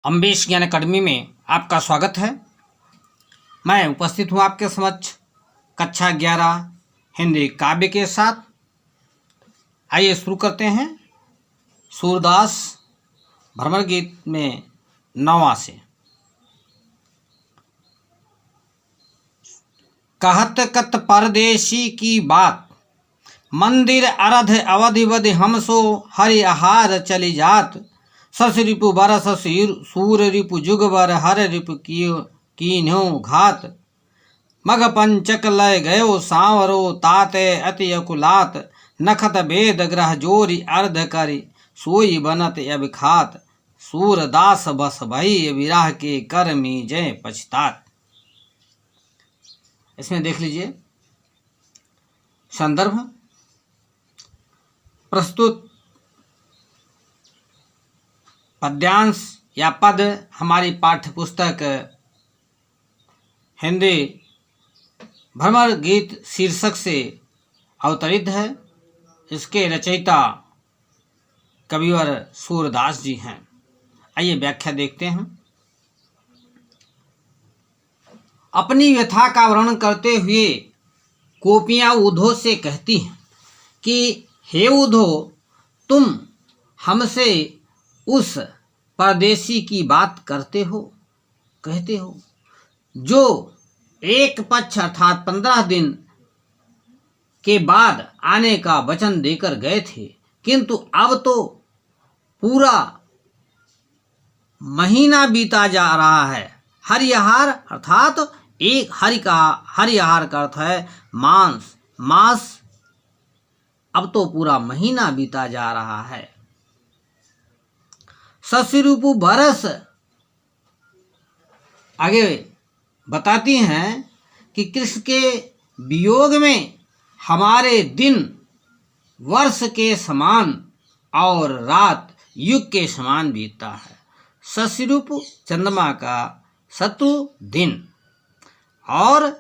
अम्बेश ज्ञान अकादमी में आपका स्वागत है। मैं उपस्थित हूँ आपके समक्ष कक्षा 11 हिंदी काव्य के साथ। आइए शुरू करते हैं सूरदास भ्रमर गीत में 9वां से। कहत कत परदेशी की बात, मंदिर अरध अवधि बधि हमसो हरि आहार चली जात। सस रिपु बरस सूर रिपु जुग बर हर रिपु कीन्हो घात। मघ पंचक लय गयो सांवरो ताते अति अकुलात। नखत भेद ग्रह जोरी अर्ध करि सोई बनत अब खात। सूरदास बस भई विराह के कर में जय पछतात। इसमें देख लीजिए संदर्भ। प्रस्तुत पद्यांश या पद हमारी पाठ्य पुस्तक हिंदी भ्रमर गीत शीर्षक से अवतरित है। इसके रचयिता कविवर सूरदास जी हैं। आइए व्याख्या देखते हैं। अपनी व्यथा का वर्णन करते हुए गोपियाँ उद्धव से कहती हैं कि हे उद्धव, तुम हमसे उस परदेसी की बात कहते हो जो एक पक्ष अर्थात 15 दिन के बाद आने का वचन देकर गए थे, किंतु अब तो पूरा महीना बीता जा रहा है। हरिआहार अर्थात एक हरिआहार का अर्थ है मास। अब तो पूरा महीना बीता जा रहा है। ससिरूपु बरस आगे बताती हैं कि कृष्ण के वियोग में हमारे दिन वर्ष के समान और रात युग के समान बीतता है। ससिरूपु चंद्रमा का शत्रु दिन और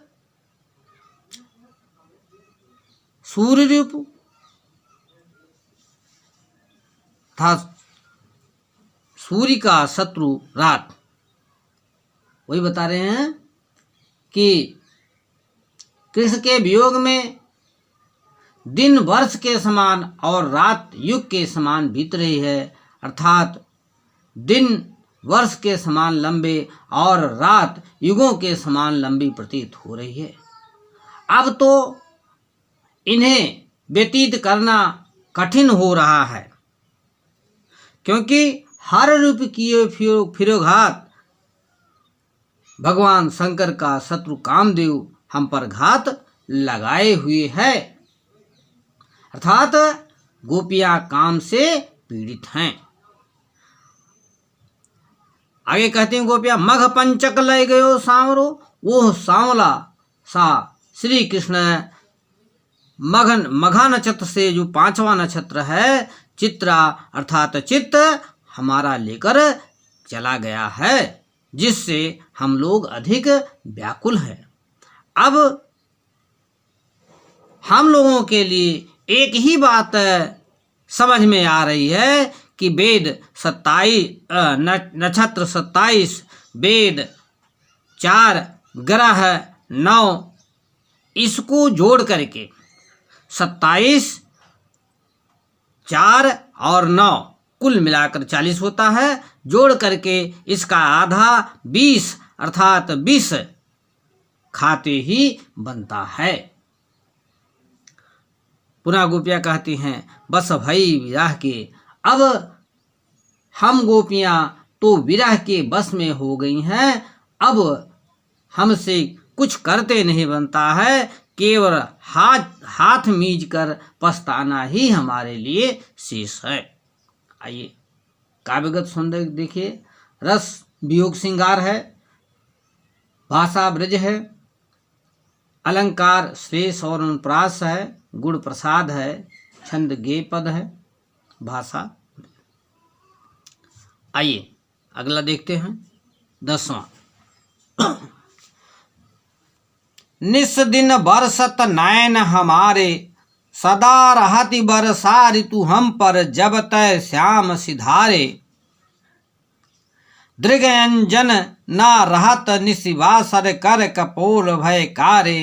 सूर्यरूपु सूर्य का शत्रु रात। वही बता रहे हैं कि कृष्ण के वियोग में दिन वर्ष के समान और रात युग के समान बीत रही है, अर्थात दिन वर्ष के समान लंबे और रात युगों के समान लंबी प्रतीत हो रही है। अब तो इन्हें व्यतीत करना कठिन हो रहा है, क्योंकि हर रूप किए फिरोघात भगवान शंकर का शत्रु कामदेव हम पर घात लगाए हुए है। अर्थात गोपियां काम से पीड़ित हैं। आगे कहते हैं गोपियां, मघ पंचक लय गयो सांवरो। वो सांवला सा श्री कृष्ण मघा नक्षत्र से जो 5वां नक्षत्र है, चित्रा अर्थात चित्त हमारा लेकर चला गया है, जिससे हम लोग अधिक व्याकुल हैं। अब हम लोगों के लिए एक ही बात समझ में आ रही है कि वेद 27 नक्षत्र 27, वेद 4 ग्रह 9, इसको जोड़ करके 27, 4 और 9 कुल मिलाकर 40 होता है। जोड़ करके इसका आधा 20 अर्थात 20 खाते ही बनता है। पुनः गोपियां कहती हैं, बस भई विरह के। अब हम गोपियां तो विरह के बस में हो गई हैं। अब हमसे कुछ करते नहीं बनता है, केवल हाथ मीज कर पछताना ही हमारे लिए शेष है। आइए काव्यगत सौंदर्य देखिए। रस वियोग श्रृंगार है, भाषा ब्रज है, अलंकार श्रेष्ठ और अनुप्रास है, गुण प्रसाद है, छंद गेय पद है, भाषा। आइए अगला देखते हैं 10वां। निस दिन बरसत नैन हमारे, सदा रहति बरसा ऋतु हम पर, जब तय श्याम सिधारे। दृगअंजन ना रहत निशिवासर कर कपोल भय कारे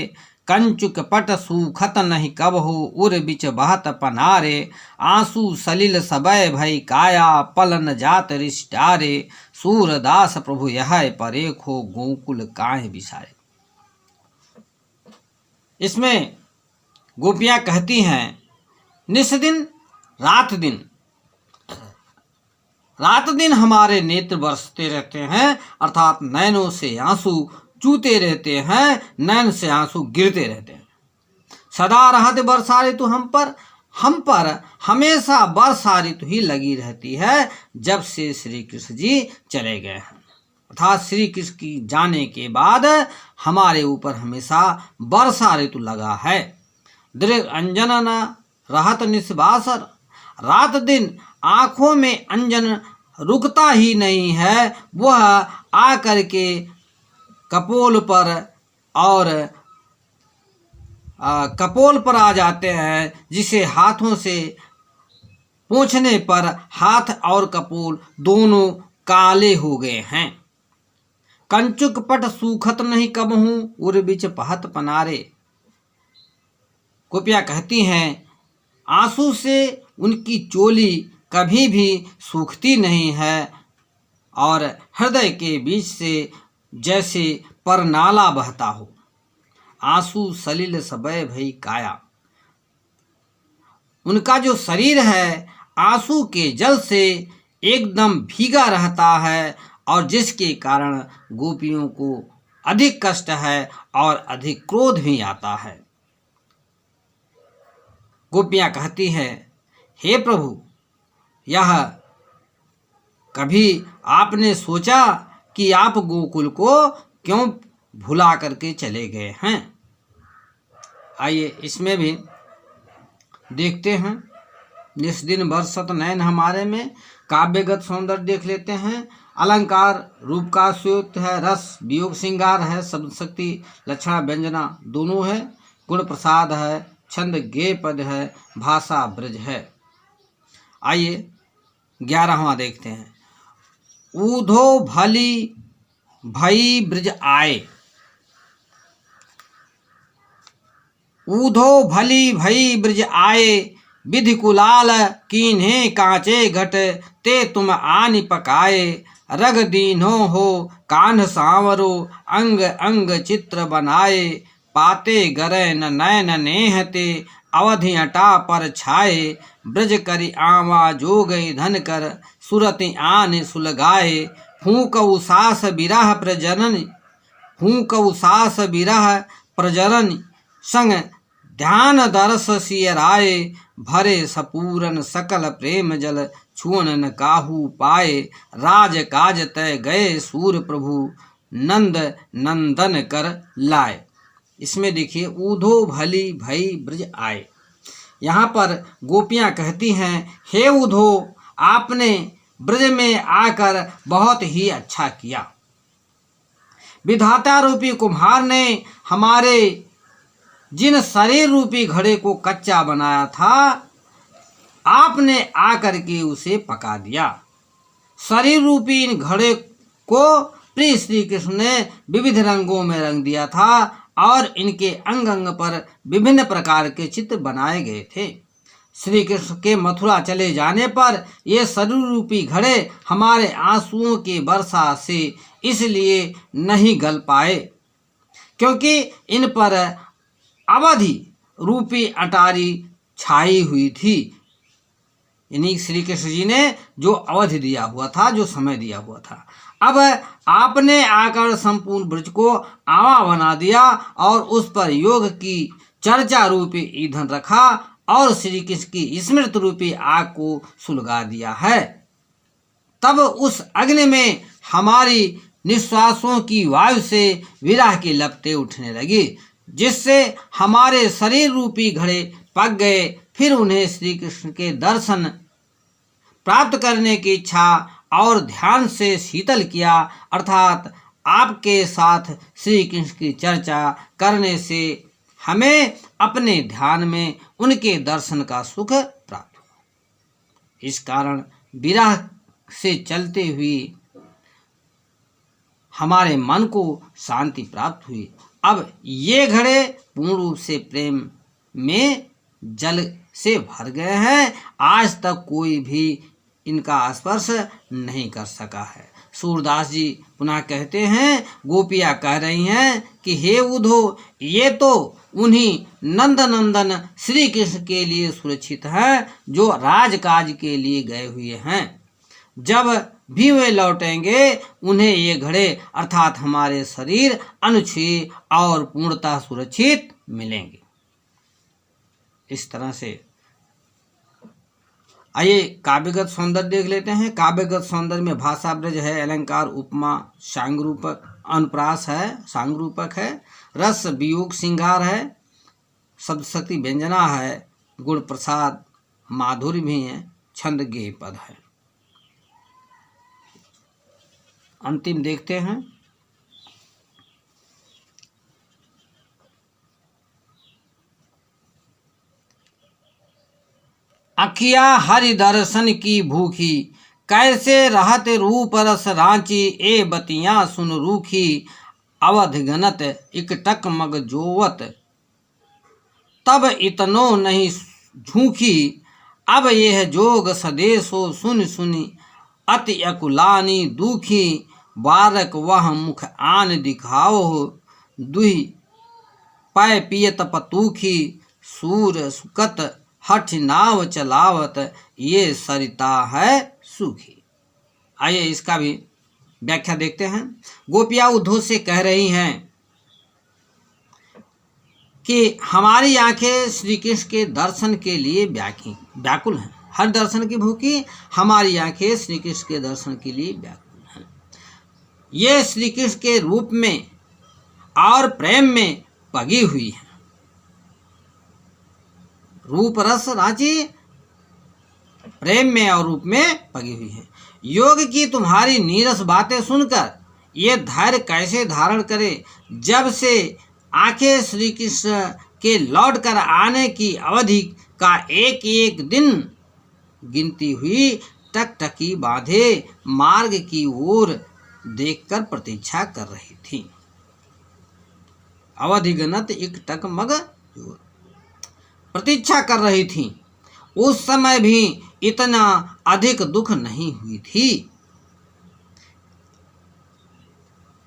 कंचुक पट सूखत नहीं कबहु उर बिच बहत पनारे आंसू सलिल सबय भय काया पलन जात रिष्टारे सूरदास प्रभु यह परेखो गोकुल काहे बिसारे। इसमें गोपियां कहती हैं निस दिन रात दिन, रात दिन हमारे नेत्र बरसते रहते हैं, अर्थात नैनों से आंसू चूते रहते हैं, नैन से आंसू गिरते रहते हैं। सदा रहत वर्षा ऋतु हम पर हमेशा वर्षा ऋतु ही लगी रहती है जब से श्री कृष्ण जी चले गए हैं, अर्थात श्री कृष्ण की जाने के बाद हमारे ऊपर हमेशा वर्षा ऋतु लगा है। दृग अंजन न रहत निस्वासर, रात दिन आंखों में अंजन रुकता ही नहीं है, वह आकर के कपोल पर और कपोल पर आ जाते हैं, जिसे हाथों से पोंछने पर हाथ और कपोल दोनों काले हो गए हैं। कंचुक पट सूखत नहीं कबहू उर बिच पहत पनारे। गोपियां कहती हैं आंसू से उनकी चोली कभी भी सूखती नहीं है और हृदय के बीच से जैसे परनाला बहता हो। आंसू सलिल सबय भई काया, उनका जो शरीर है आंसू के जल से एकदम भीगा रहता है और जिसके कारण गोपियों को अधिक कष्ट है और अधिक क्रोध भी आता है। गोपियां कहती हैं हे प्रभु, यह कभी आपने सोचा कि आप गोकुल को क्यों भुला करके चले गए हैं? आइए इसमें भी देखते हैं। जिस दिन बरसत नैन हमारे में काव्यगत सौंदर्य देख लेते हैं। अलंकार रूप का सुयुक्त है, रस वियोग श्रृंगार है, शब्द शक्ति लक्षणा व्यंजना दोनों है, गुण प्रसाद है, छंद गेय पद है, भाषा ब्रज है। आइए 11वां देखते हैं। ऊधो भली भई ब्रज आए, ऊधो भली भई ब्रज आए, विधि कुलाल कीन्हे कांचे घट, ते तुम आनि पकाए, रग दीन्हो हो कान्ह सांवरो, अंग अंग चित्र बनाए, पाते गरे न नैन नेहते, अवधि अटा पर छाए, ब्रज करि आवा जो गई धन कर, सुरति आन सुलगाए, फूंकऊ सास बिरह प्रजनन, फूंकऊ सास बिरह प्रजनन, संग ध्यान दरस सियराए, भरे सपूरन सकल प्रेम जल, छुअन न काहू पाए, राज काज तय गए सूर प्रभु, नंद नंदन कर लाए। इसमें देखिए ऊधो भली भई ब्रज आए। यहाँ पर गोपियां कहती हैं हे ऊधो, आपने ब्रज में आकर बहुत ही अच्छा किया। विधाता रूपी कुम्हार ने हमारे जिन शरीर रूपी घड़े को कच्चा बनाया था, आपने आकर के उसे पका दिया। शरीर रूपी इन घड़े को प्रिय श्री कृष्ण ने विविध रंगों में रंग दिया था और इनके अंग अंग पर विभिन्न प्रकार के चित्र बनाए गए थे। श्री कृष्ण के मथुरा चले जाने पर ये शरीर रूपी घड़े हमारे आंसुओं की वर्षा से इसलिए नहीं गल पाए क्योंकि इन पर अवधि रूपी अटारी छाई हुई थी। यानी श्री कृष्ण जी ने जो अवधि दिया हुआ था, जो समय दिया हुआ था, अब आपने आकर संपूर्ण ब्रज को आवा बना दिया और उस पर योग की चर्चा रूपी ईंधन रखा और श्री कृष्ण की स्मृत रूपी आग को सुलगा दिया है। तब उस अग्नि में हमारी निश्वासों की वायु से विरह की लपटें उठने लगी, जिससे हमारे शरीर रूपी घड़े पक गए। फिर उन्हें श्री कृष्ण के दर्शन प्राप्त करने की इच्छा और ध्यान से शीतल किया, अर्थात आपके साथ श्री कृष्ण की चर्चा करने से हमें अपने ध्यान में उनके दर्शन का सुख प्राप्त हुआ। इस कारण विरह से चलते हुए हमारे मन को शांति प्राप्त हुई। अब ये घड़े पूर्ण रूप से प्रेम में जल से भर गए हैं। आज तक कोई भी इनका स्पर्श नहीं कर सका है। सूरदास जी पुनः कहते हैं, गोपियाँ कह रही हैं कि हे उद्धव, ये तो उन्हीं नंद नंदन श्री कृष्ण के लिए सुरक्षित है जो राजकाज के लिए गए हुए हैं। जब भी वे लौटेंगे उन्हें ये घड़े अर्थात हमारे शरीर अनुच्छेद और पूर्णतः सुरक्षित मिलेंगे। इस तरह से आइए काव्यगत सौंदर्य देख लेते हैं। काव्यगत सौंदर्य में भाषा ब्रज है, अलंकार, उपमा, सांगरूपक, अनुप्रास है, सांगरूपक है, रस वियोग श्रृंगार है, शब्द शक्ति व्यंजना है, गुण प्रसाद माधुर्य भी है, छंद गेय पद है। अंतिम देखते हैं। अखिया हरि दर्शन की भूखी, कैसे रहते रूप रस रांची, ए बतियां सुन रूखी, अवध गनत इकटक मग जोवत, तब इतनो नहीं झूठी, अब यह जोग सदेशो सुन सुनी, अति अकुलानी दुखी, बारक वह मुख आन दिखाओ, दुही पै पियत पतूखी, सूर सुकत हठ नाव चलावत, ये सरिता है सूखी। आइए इसका भी व्याख्या देखते हैं। गोपियाँ उद्धव से कह रही हैं कि हमारी आंखें श्री कृष्ण के दर्शन के लिए व्याकुल हैं। हर दर्शन की भूखी, हमारी आंखें श्री कृष्ण के दर्शन के लिए व्याकुल हैं। ये श्री कृष्ण के रूप में और प्रेम में पगी हुई है। रूप रस रांची, प्रेम में और रूप में पगी हुई है। योग की तुम्हारी नीरस बातें सुनकर ये धैर्य कैसे धारण करे, जब से आंखें श्री कृष्ण के लौट कर आने की अवधि का एक एक दिन गिनती हुई टकटकी बांधे मार्ग की ओर देखकर प्रतीक्षा कर रही थी। अवधि गणत एक टक मग प्रतीक्षा कर रही थी। उस समय भी इतना अधिक दुख नहीं हुई थी,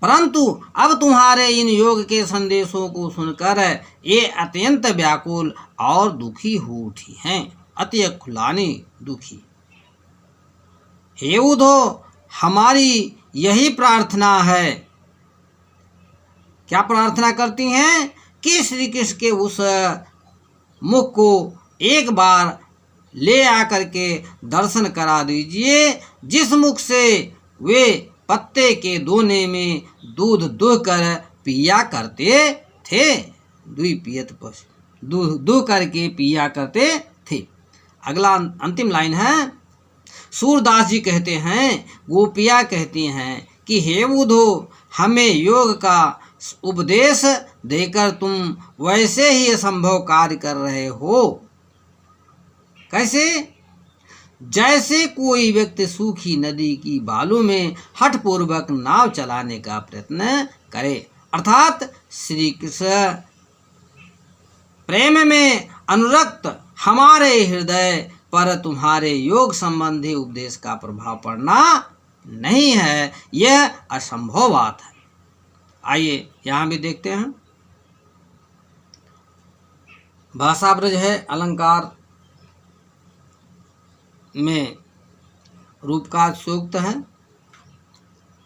परंतु अब तुम्हारे इन योग के संदेशों को सुनकर ये अत्यंत व्याकुल और दुखी हो उठी हैं, अति खुलानी दुखी। हे उद्धव, हमारी यही प्रार्थना है। क्या प्रार्थना करती हैं कि श्री कृष्ण के उस मुख को एक बार ले आकर के दर्शन करा दीजिए, जिस मुख से वे पत्ते के दोने में दूध दुह कर पिया करते थे। दूध दुह करके पिया करते थे। अगला अंतिम लाइन है। सूरदास जी कहते हैं, गोपियाँ कहती हैं कि हे उद्धव, हमें योग का उपदेश देकर तुम वैसे ही असंभव कार्य कर रहे हो। कैसे? जैसे कोई व्यक्ति सूखी नदी की बालू में हठपूर्वक नाव चलाने का प्रयत्न करे, अर्थात श्री कृष्ण प्रेम में अनुरक्त हमारे हृदय पर तुम्हारे योग संबंधी उपदेश का प्रभाव पड़ना नहीं है, यह असंभव बात है। आइए यहाँ भी देखते हैं। भाषा ब्रज है, अलंकार में रूपकार सूक्त है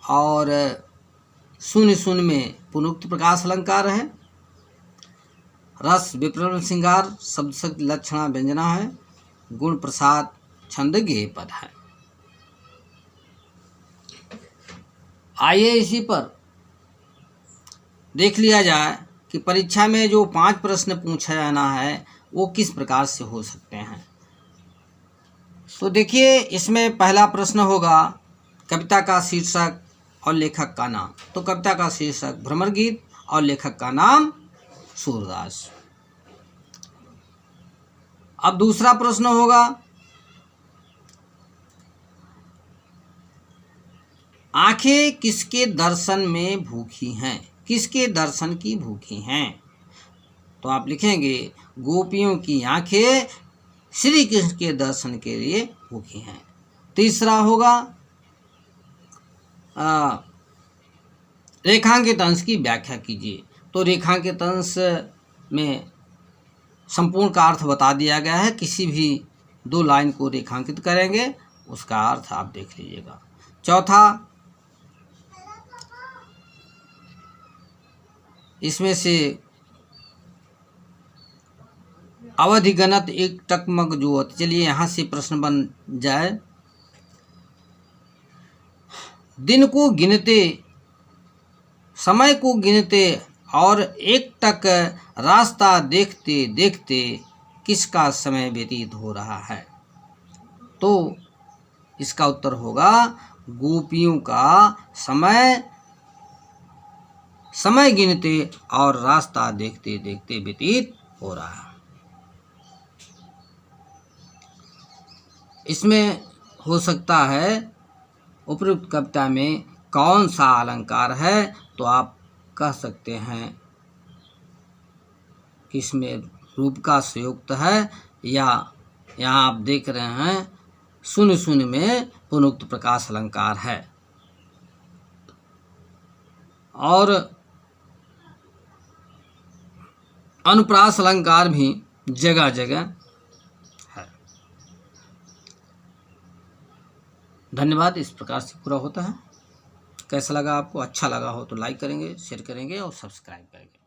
और शून्य शून्य में पुनरुक्त प्रकाश अलंकार है। रस विप्रम श्रृंगार शब्द शक्ति लक्षणा व्यंजना है। गुण प्रसाद छंद गेय पद है। आइए इसी पर देख लिया जाए कि परीक्षा में जो 5 प्रश्न पूछा जाना है वो किस प्रकार से हो सकते हैं। तो देखिए, इसमें पहला प्रश्न होगा कविता का शीर्षक और लेखक का नाम। तो कविता का शीर्षक भ्रमर गीत और लेखक का नाम सूरदास। अब दूसरा प्रश्न होगा आंखें किसके दर्शन में भूखी हैं? किसके दर्शन की भूखी हैं? तो आप लिखेंगे गोपियों की आंखें श्री कृष्ण के दर्शन के लिए भूखी हैं। तीसरा होगा रेखांकित अंश की व्याख्या कीजिए। तो रेखांकित अंश में संपूर्ण का अर्थ बता दिया गया है। किसी भी 2 लाइन को रेखांकित करेंगे, उसका अर्थ आप देख लीजिएगा। चौथा, इसमें से अवधि गणत एक टकमक जो होती, चलिए यहाँ से प्रश्न बन जाए। दिन को गिनते, समय को गिनते और एक टक रास्ता देखते देखते किसका समय व्यतीत हो रहा है? तो इसका उत्तर होगा गोपियों का समय गिनते और रास्ता देखते देखते व्यतीत हो रहा है। इसमें हो सकता है उपयुक्त कविता में कौन सा अलंकार है, तो आप कह सकते हैं कि इसमें रूप का संयुक्त है, या यहाँ आप देख रहे हैं शून्य शून्य में पुनरुक्त प्रकाश अलंकार है। और अनुप्रास अलंकार भी जगह जगह है। धन्यवाद। इस प्रकार से पूरा होता है। कैसा लगा आपको? अच्छा लगा हो तो लाइक करेंगे, शेयर करेंगे और सब्सक्राइब करेंगे।